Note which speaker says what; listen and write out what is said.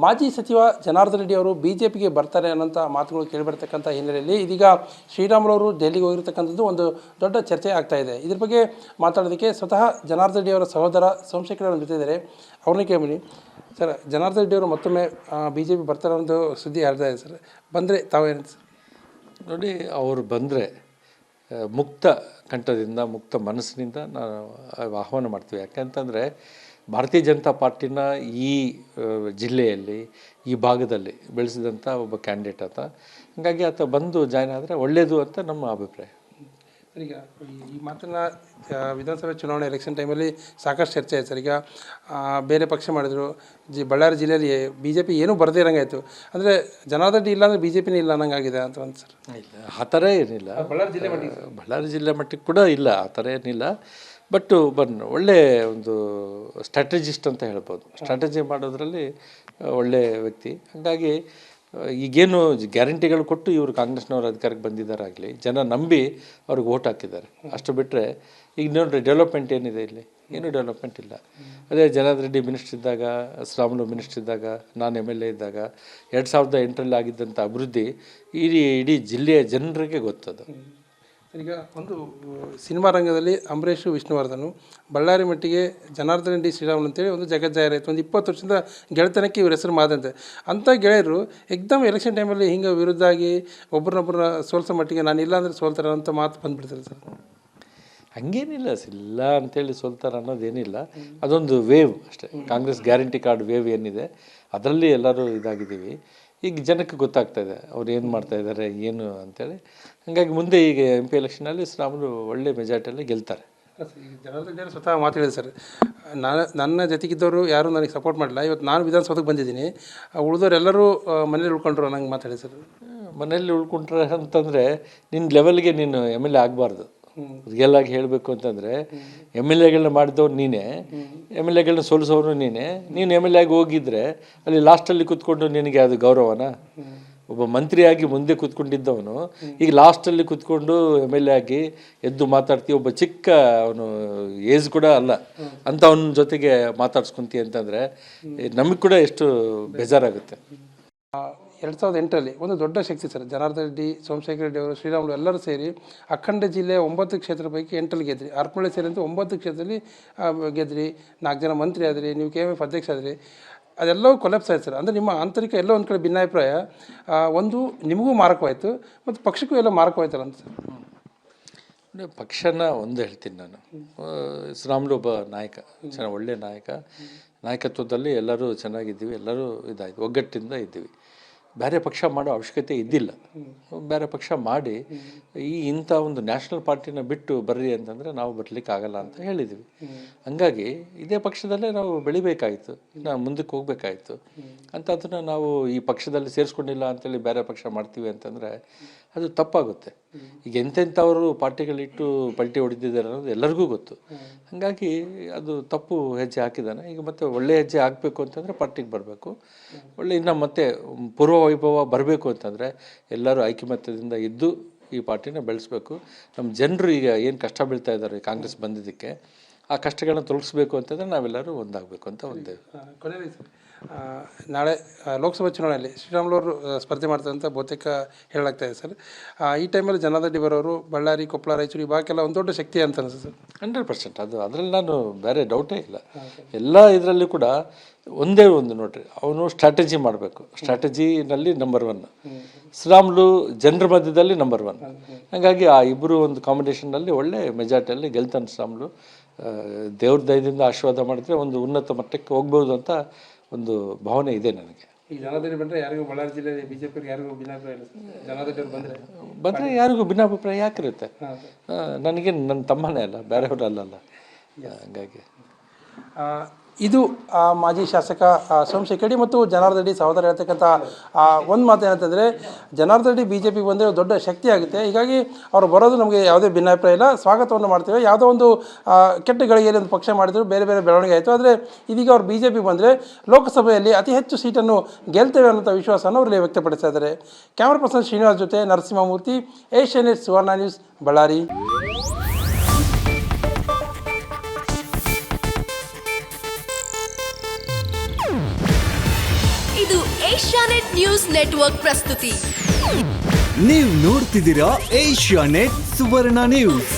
Speaker 1: ಮಾಜಿ ಸಚಿವ ಜನಾರ್ದನ್ ರೆಡ್ಡಿ ಅವರು ಬಿಜೆಪಿಗೆ ಬರ್ತಾರೆ ಅನ್ನೋಂಥ ಮಾತುಗಳು ಕೇಳಿಬರ್ತಕ್ಕಂಥ ಹಿನ್ನೆಲೆಯಲ್ಲಿ ಇದೀಗ ಶ್ರೀರಾಮುಲು ಡೆಲ್ಲಿಗೆ ಹೋಗಿರ್ತಕ್ಕಂಥದ್ದು ಒಂದು ದೊಡ್ಡ ಚರ್ಚೆ ಆಗ್ತಾ ಇದೆ. ಇದ್ರ ಬಗ್ಗೆ ಮಾತಾಡೋದಕ್ಕೆ ಸ್ವತಃ ಜನಾರ್ದನ್ ರೆಡ್ಡಿ ಅವರ ಸಹೋದರ ಸೋಮಶೇಖರ್ ಅವರು ಜೊತೆ ಇದ್ದಾರೆ. ಅವ್ರನ್ನೇ ಕೇಳಿ ಸರ್, ಜನಾರ್ದನ್ ರೆಡ್ಡಿ ಅವರು ಮತ್ತೊಮ್ಮೆ ಬಿಜೆಪಿ ಬರ್ತಾರೆ ಅನ್ನೋ ಸುದ್ದಿ ಹರಿತಾ ಇದೆ ಸರ್. ಬಂದರೆ ತಾವೇನು ಸರ್?
Speaker 2: ನೋಡಿ, ಅವರು ಬಂದರೆ ಮುಕ್ತ ಕಂಠದಿಂದ ಮುಕ್ತ ಮನಸ್ಸಿನಿಂದ ನಾವು ಆಹ್ವಾನ ಮಾಡ್ತೀವಿ. ಯಾಕೆಂತಂದರೆ ಭಾರತೀಯ ಜನತಾ ಪಾರ್ಟಿನ ಈ ಜಿಲ್ಲೆಯಲ್ಲಿ ಈ ಭಾಗದಲ್ಲಿ ಬೆಳೆಸಿದಂಥ ಒಬ್ಬ ಕ್ಯಾಂಡಿಡೇಟ್ ಆತ. ಹಾಗಾಗಿ ಆತ ಬಂದು ಜಾಯ್ನ್ ಆದರೆ ಒಳ್ಳೆಯದು ಅಂತ ನಮ್ಮ ಅಭಿಪ್ರಾಯ.
Speaker 1: ಈಗ ಈ ಮಾತನ್ನು ವಿಧಾನಸಭೆ ಚುನಾವಣೆ ಎಲೆಕ್ಷನ್ ಟೈಮಲ್ಲಿ ಸಾಕಷ್ಟು ಚರ್ಚೆ ಆಯ್ತು ಸರ್. ಈಗ ಬೇರೆ ಪಕ್ಷ ಮಾಡಿದ್ರು, ಬಳ್ಳಾರಿ ಜಿಲ್ಲೆಯಲ್ಲಿ ಬಿ ಜೆ ಪಿ ಏನೂ ಬರದೇ ಇರೋಂಗಾಯಿತು. ಅಂದರೆ ಜನಾರ್ದನ್ ರೆಡ್ಡಿ ಇಲ್ಲ ಅಂದರೆ ಬಿ ಜೆ ಪಿನೇ ಇಲ್ಲ ಅನ್ನಂಗಾಗಿದೆ ಅಂತ ಒಂದು ಸರ್.
Speaker 2: ಇಲ್ಲ, ಆ ಥರ ಏನಿಲ್ಲ. ಬಳ್ಳಾರಿ ಜಿಲ್ಲೆ ಮಟ್ಟಿಗೆ ಕೂಡ ಇಲ್ಲ, ಆ ಥರ ಏನಿಲ್ಲ. ಬಟ್ ಒಳ್ಳೆ ಒಂದು ಸ್ಟ್ರಾಟಜಿಸ್ಟ್ ಅಂತ ಹೇಳ್ಬೋದು. ಸ್ಟ್ರಾಟಜಿ ಮಾಡೋದ್ರಲ್ಲಿ ಒಳ್ಳೆಯ ವ್ಯಕ್ತಿ. ಹಾಗಾಗಿ ಈಗೇನು ಗ್ಯಾರಂಟಿಗಳು ಕೊಟ್ಟು ಇವರು ಕಾಂಗ್ರೆಸ್ನವರು ಅಧಿಕಾರಕ್ಕೆ ಬಂದಿದ್ದಾರಾಗಲಿ, ಜನ ನಂಬಿ ಅವ್ರಿಗೆ ಓಟ್ ಹಾಕಿದ್ದಾರೆ. ಅಷ್ಟು ಬಿಟ್ಟರೆ ಈಗ ನೋಡಿರಿ, ಡೆವಲಪ್ಮೆಂಟ್ ಏನಿದೆ ಇಲ್ಲಿ? ಏನೂ ಡೆವಲಪ್ಮೆಂಟ್ ಇಲ್ಲ. ಅದೇ ಜನಾರ್ದನ್ ರೆಡ್ಡಿ ಮಿನಿಸ್ಟರ್ ಇದ್ದಾಗ, ಶ್ರೀರಾಮುಲು ಮಿನಿಸ್ಟರ್ ಇದ್ದಾಗ, ನಾನು MLA ಇದ್ದಾಗ 2008ರಲ್ಲಿ ಆಗಿದ್ದಂಥ ಅಭಿವೃದ್ಧಿ ಇಡೀ ಜಿಲ್ಲೆಯ ಜನರಿಗೆ ಗೊತ್ತದು.
Speaker 1: ಈಗ ಒಂದು ಸಿನಿಮಾ ರಂಗದಲ್ಲಿ ಅಂಬರೀಷು, ವಿಷ್ಣುವರ್ಧನು, ಬಳ್ಳಾರಿ ಮಟ್ಟಿಗೆ ಜನಾರ್ದನ್ ರೆಡ್ಡಿ, ಶ್ರೀರಾಮುಲು ಅಂತೇಳಿ ಒಂದು ಜಗಜ್ಜಾಹೀರಾಯಿತು. ಒಂದು 20 ವರ್ಷದಿಂದ ಗೆಳೆತನಕ್ಕೆ ಇವ್ರ ಹೆಸರು ಮಾದಂತೆ. ಅಂಥ ಗೆಳೆಯರು ಎಕ್ದಮ್ ಎಲೆಕ್ಷನ್ ಟೈಮಲ್ಲಿ ಹಿಂಗೆ ವಿರುದ್ಧ ಆಗಿ ಒಬ್ಬರನ್ನೊಬ್ಬರನ್ನ ಸೋಲ್ಸೋ ಮಟ್ಟಿಗೆ ನಾನು ಇಲ್ಲ ಅಂದರೆ ಸೋಲ್ತಾರೆ ಅಂತ ಮಾತು ಬಂದುಬಿಡ್ತಾರೆ ಸರ್.
Speaker 2: ಹಂಗೇನಿಲ್ಲ, ಇಲ್ಲ ಅಂತೇಳಿ ಸೋಲ್ತಾರೆ ಅನ್ನೋದೇನಿಲ್ಲ. ಅದೊಂದು ವೇವ್ ಅಷ್ಟೇ. ಕಾಂಗ್ರೆಸ್ ಗ್ಯಾರಂಟಿ ಕಾರ್ಡ್ ವೇವ್ ಏನಿದೆ ಅದರಲ್ಲಿ ಎಲ್ಲರೂ ಇದಾಗಿದ್ದೀವಿ. ಈಗ ಜನಕ್ಕೆ ಗೊತ್ತಾಗ್ತಾ ಇದೆ ಅವ್ರು ಏನು ಮಾಡ್ತಾಯಿದ್ದಾರೆ ಏನು ಅಂತೇಳಿ. ಹಾಗಾಗಿ ಮುಂದೆ ಈಗ MP ಎಲೆಕ್ಷನಲ್ಲಿ ಶ್ರೀರಾಮುಲು ಒಳ್ಳೆ ಮೆಜಾರಿಟಿಯಲ್ಲಿ ಗೆಲ್ತಾರೆ.
Speaker 1: ಜನಾರ್ದನ್ ರೆಡ್ಡಿ ಸ್ವತಃ ಮಾತಾಡಿದೆ ಸರ್. ನನ್ನ ಜೊತೆಗಿದ್ದವರು ಯಾರೂ ನನಗೆ ಸಪೋರ್ಟ್ ಮಾಡಿಲ್ಲ. ಇವತ್ತು ನಾನು ವಿಧಾನಸೌಧಕ್ಕೆ ಬಂದಿದ್ದೀನಿ, ಉಳಿದವರೆಲ್ಲರೂ ಮನೇಲಿ ಉಳ್ಕೊಂಡ್ರು ನಂಗೆ ಮಾತಾಡಿ ಸರ್.
Speaker 2: ಮನೇಲಿ ಉಳ್ಕೊಂಡ್ರೆ ಅಂತಂದರೆ ನಿನ್ನ ಲೆವೆಲ್ಗೆ ನೀನು MLA ಆಗಬಾರ್ದು. ರಿಯಲ್ ಆಗಿ ಹೇಳಬೇಕು ಅಂತಂದರೆ MLAಗಳನ್ನ ಮಾಡಿದವ್ರು ನೀನೇ, MLAಗಳನ್ನ ಸೋಲಿಸೋರು ನೀನೇ. ನೀನು MLA ಆಗಿ ಹೋಗಿದ್ರೆ ಅಲ್ಲಿ ಲಾಸ್ಟಲ್ಲಿ ಕೂತ್ಕೊಂಡು ನಿನಗೆ ಅದು ಗೌರವನ? ಒಬ್ಬ ಮಂತ್ರಿಯಾಗಿ ಮುಂದೆ ಕೂತ್ಕೊಂಡಿದ್ದವನು ಈಗ ಲಾಸ್ಟಲ್ಲಿ ಕೂತ್ಕೊಂಡು MLA ಆಗಿ ಎದ್ದು ಮಾತಾಡ್ತೀವಿ. ಒಬ್ಬ ಚಿಕ್ಕ ಅವನು ಏಜ್ ಕೂಡ ಅಲ್ಲ ಅಂತ ಅವನ ಜೊತೆಗೆ ಮಾತಾಡ್ಸ್ಕೊಂತೀವಿ ಅಂತಂದರೆ ನಮಗೆ ಕೂಡ ಎಷ್ಟು ಬೇಜಾರಾಗುತ್ತೆ.
Speaker 1: 2008ರಲ್ಲಿ ಒಂದು ದೊಡ್ಡ ಶಕ್ತಿ ಸರ್. ಜನಾರ್ದನ್ ರೆಡ್ಡಿ, ಸೋಮಶೇಖರ್ ರೆಡ್ಡಿ ಅವರು, ಶ್ರೀರಾಮುಲು ಎಲ್ಲರೂ ಸೇರಿ ಅಖಂಡ ಜಿಲ್ಲೆಯ 9 ಕ್ಷೇತ್ರ ಪೈಕಿ 8ರಲ್ಲಿ ಗೆದ್ರಿ. ಹರಪನಹಳ್ಳಿ ಸೇರಿದಂತೆ 9 ಕ್ಷೇತ್ರದಲ್ಲಿ ಗೆದ್ರಿ. 4 ಜನ ಮಂತ್ರಿ ಆದ್ರಿ, ನೀವು KMF ಅಧ್ಯಕ್ಷ ಆದ್ರಿ. ಅದೆಲ್ಲವೂ ಕೊಲೆಪ್ಸ್ ಆಯ್ತು ಸರ್. ಅಂದರೆ ನಿಮ್ಮ ಆಂತರಿಕ ಎಲ್ಲೋ ಒಂದು ಕಡೆ ಭಿನ್ನಾಭಿಪ್ರಾಯ, ಒಂದು ನಿಮಗೂ ಮಾರಕವಾಯಿತು ಮತ್ತು ಪಕ್ಷಕ್ಕೂ ಎಲ್ಲ ಮಾರಕವಾಯ್ತಲ್ಲ ಅಂತ ಸರ್.
Speaker 2: ಪಕ್ಷನ ಒಂದು ಹೇಳ್ತೀನಿ ನಾನು. ಶ್ರೀರಾಮುಲು ಒಬ್ಬ ನಾಯಕ, ಒಳ್ಳೆಯ ನಾಯಕ. ನಾಯಕತ್ವದಲ್ಲಿ ಎಲ್ಲರೂ ಚೆನ್ನಾಗಿದ್ದೀವಿ, ಎಲ್ಲರೂ ಇದಾಯಿತು, ಒಗ್ಗಟ್ಟಿಂದ ಇದ್ದೀವಿ. ಬೇರೆ ಪಕ್ಷ ಮಾಡೋ ಅವಶ್ಯಕತೆ ಇದ್ದಿಲ್ಲ. ಬೇರೆ ಪಕ್ಷ ಮಾಡಿ ಇಂಥ ಒಂದು ನ್ಯಾಷನಲ್ ಪಾರ್ಟಿನ ಬಿಟ್ಟು ಬರ್ರಿ ಅಂತಂದರೆ ನಾವು ಬರಲಿಕ್ಕೆ ಆಗಲ್ಲ ಅಂತ ಹೇಳಿದ್ವಿ. ಹಂಗಾಗಿ ಇದೇ ಪಕ್ಷದಲ್ಲೇ ನಾವು ಬೆಳಿಬೇಕಾಯಿತು, ಇನ್ನು ಮುಂದಕ್ಕೆ ಹೋಗ್ಬೇಕಾಯಿತು ಅಂತ. ಅದನ್ನು ನಾವು ಈ ಪಕ್ಷದಲ್ಲಿ ಸೇರಿಸ್ಕೊಂಡಿಲ್ಲ ಅಂತೇಳಿ ಬೇರೆ ಪಕ್ಷ ಮಾಡ್ತೀವಿ ಅಂತಂದರೆ ಅದು ತಪ್ಪಾಗುತ್ತೆ. ಈಗ ಎಂತೆಂಥವರು ಪಾರ್ಟಿಗಳಿಟ್ಟು ಪಲ್ಟಿ ಹೊಡೆದಿದ್ದಾರೆ ಅನ್ನೋದು ಎಲ್ಲರಿಗೂ ಗೊತ್ತು. ಹಾಗಾಗಿ ಅದು ತಪ್ಪು ಹೆಜ್ಜೆ ಹಾಕಿದ್ದಾನೆ. ಈಗ ಮತ್ತೆ ಒಳ್ಳೆ ಹೆಜ್ಜೆ ಹಾಕಬೇಕು ಅಂತಂದರೆ ಪಾರ್ಟಿಗೆ ಬರಬೇಕು. ಒಳ್ಳೆ ಇನ್ನು ಮತ್ತೆ ಪೂರ್ವ ವೈಭವ ಬರಬೇಕು ಅಂತಂದರೆ ಎಲ್ಲರೂ ಐಕಮತ್ಯದಿಂದ ಇದ್ದು ಈ ಪಾರ್ಟಿನ ಬೆಳೆಸಬೇಕು. ನಮ್ಮ ಜನರು ಈಗ ಏನು ಕಷ್ಟ ಬೀಳ್ತಾ ಇದ್ದಾರೆ ಕಾಂಗ್ರೆಸ್ ಬಂದಿದ್ದಕ್ಕೆ, ಆ ಕಷ್ಟಗಳನ್ನ ತೊಲಗಿಸ್ಬೇಕು ಅಂತಂದರೆ ನಾವೆಲ್ಲರೂ ಒಂದಾಗಬೇಕು ಅಂತ ಒಂದೇ.
Speaker 1: ನಾಳೆ ಲೋಕಸಭಾ ಚುನಾವಣೆಯಲ್ಲಿ ಶ್ರೀರಾಮುಲು ಅವರು ಸ್ಪರ್ಧೆ ಮಾಡ್ತಾರೆ ಅಂತ ಬಹುತೇಕ ಹೇಳಲಾಗ್ತಾ ಇದೆ ಸರ್. ಈ ಟೈಮಲ್ಲಿ ಜನಾರ್ದನ್ ರೆಡ್ಡಿ ಬರೋರು ಬಳ್ಳಾರಿ, ಕೊಪ್ಪಳ, ರಾಯಚೂರು ಈ ಭಾಗಕ್ಕೆಲ್ಲ ಒಂದು ದೊಡ್ಡ ಶಕ್ತಿ ಅಂತ ಅನಿಸುತ್ತೆ ಸರ್.
Speaker 2: 100% ಅದು ಅದರಲ್ಲಿ ನಾನು ಬೇರೆ ಡೌಟೇ ಇಲ್ಲ. ಎಲ್ಲ ಇದರಲ್ಲಿ ಕೂಡ ಒಂದೇ ಒಂದು ನೋಡ್ರಿ, ಅವನು ಸ್ಟ್ರಾಟಜಿ ಮಾಡಬೇಕು. ಸ್ಟ್ರಾಟಜಿನಲ್ಲಿ ನಂಬರ್ 1 ಶ್ರೀರಾಮುಲು, ಜನರ ಮಧ್ಯದಲ್ಲಿ ನಂಬರ್ 1. ಹಾಗಾಗಿ ಆ ಇಬ್ಬರು ಒಂದು ಕಾಂಬಿನೇಷನ್ನಲ್ಲಿ ಒಳ್ಳೆ ಮೆಜಾರಿಟಿಯಲ್ಲಿ ಗೆಲ್ತಾನೆ ಶ್ರೀರಾಮುಲು. ದೇವ್ರ ದಯದಿಂದ ಆಶೀರ್ವಾದ ಮಾಡಿದ್ರೆ ಒಂದು ಉನ್ನತ ಮಟ್ಟಕ್ಕೆ ಹೋಗ್ಬೋದು ಅಂತ ಒಂದು ಭಾವನೆ ಇದೆ ನನಗೆ.
Speaker 1: ಈ ಜನಾರ್ದನ್ ರೆಡ್ಡಿ ಬಂದರೆ ಯಾರಿಗೂ ಬಳ್ಳಾರಿ ಜಿಲ್ಲೆಯಲ್ಲಿ ಬಿಜೆಪಿಗೆ ಯಾರಿಗೂ ಭಿನ್ನಾಭಿಪ್ರಾಯ ಇಲ್ಲ ಸರ್. ಜನಾರ್ದನ್ ರೆಡ್ಡಿ
Speaker 2: ಬಂದರೆ ಯಾರಿಗೂ ಭಿನ್ನಾಭಿಪ್ರಾಯ ಯಾಕಿರುತ್ತೆ? ನನಗೆ ನನ್ನ ತಮ್ಮನೇ ಅಲ್ಲ, ಬೇರೆಯವರು ಅಲ್ಲಲ್ಲ. ಹಂಗಾಗಿ
Speaker 1: ಇದು ಮಾಜಿ ಶಾಸಕ ಸೋಮಶೇಖರ್ ರೆಡ್ಡಿ ಮತ್ತು ಜನಾರ್ದನ್ ರೆಡ್ಡಿ ಸಹೋದರ ಹೇಳ್ತಕ್ಕಂಥ ಒಂದು ಮಾತು ಏನಂತಂದರೆ, ಜನಾರ್ದನ್ ರೆಡ್ಡಿ BJPಗೆ ಬಂದರೆ ದೊಡ್ಡ ಶಕ್ತಿ ಆಗುತ್ತೆ. ಹೀಗಾಗಿ ಅವರು ಬರೋದು ನಮಗೆ ಯಾವುದೇ ಭಿನ್ನಾಭಿಪ್ರಾಯ ಇಲ್ಲ, ಸ್ವಾಗತವನ್ನು ಮಾಡ್ತೇವೆ. ಯಾವುದೋ ಒಂದು ಕೆಟ್ಟ ಗಳಿಗೆಯಲ್ಲಿ ಒಂದು ಪಕ್ಷ ಮಾಡಿದ್ರು, ಬೇರೆ ಬೇರೆ ಬೆಳವಣಿಗೆ ಆಯಿತು. ಆದರೆ ಇದೀಗ ಅವ್ರು BJPಗೆ ಬಂದರೆ ಲೋಕಸಭೆಯಲ್ಲಿ ಅತಿ ಹೆಚ್ಚು ಸೀಟನ್ನು ಗೆಲ್ತೇವೆ ಅನ್ನೋಂಥ ವಿಶ್ವಾಸವನ್ನು ಅವರಲ್ಲಿ ವ್ಯಕ್ತಪಡಿಸ್ತಾ ಇದ್ದಾರೆ. ಕ್ಯಾಮರಾ ಪರ್ಸನ್ ಶ್ರೀನಿವಾಸ್ ಜೊತೆ ನರಸಿಂಹಮೂರ್ತಿ, ಏಷ್ಯನ್ ನೆಟ್ ಸುವರ್ಣ ನ್ಯೂಸ್, ಬಳ್ಳಾರಿ.
Speaker 3: ಇದು ಏಷ್ಯಾನೆಟ್ ನ್ಯೂಸ್ ನೆಟ್ವರ್ಕ್ ಪ್ರಸ್ತುತಿ.
Speaker 4: ನೀವು ನೋಡ್ತಿದ್ದೀರಾ ಏಷ್ಯಾನೆಟ್ ಸುವರ್ಣ ನ್ಯೂಸ್.